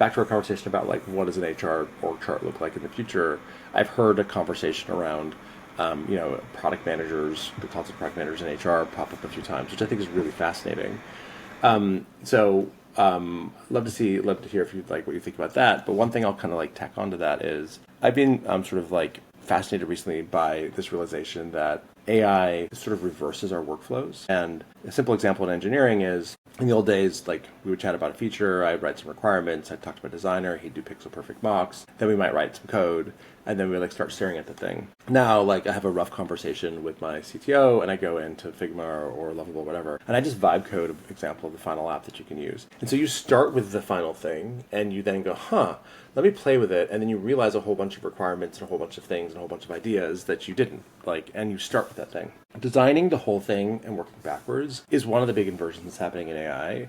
back to our conversation about like what does an HR org chart look like in the future, I've heard a conversation around product managers, the concept of product managers in HR pop up a few times, which I think is really fascinating. Love to hear if you like what you think about that. But one thing I'll kind of like tack onto that is I've been sort of like fascinated recently by this realization that AI sort of reverses our workflows. And a simple example in engineering is in the old days, like we would chat about a feature, I'd write some requirements, I'd talk to my designer, he'd do pixel perfect mocks, then we might write some code, and then we like start staring at the thing. Now, like I have a rough conversation with my CTO and I go into Figma or Lovable, whatever, and I just vibe code an example of the final app that you can use. And so you start with the final thing and you then go, let me play with it. And then you realize a whole bunch of requirements and a whole bunch of things and a whole bunch of ideas that you didn't like, and you start with that thing. Designing the whole thing and working backwards is one of the big inversions that's happening in AI.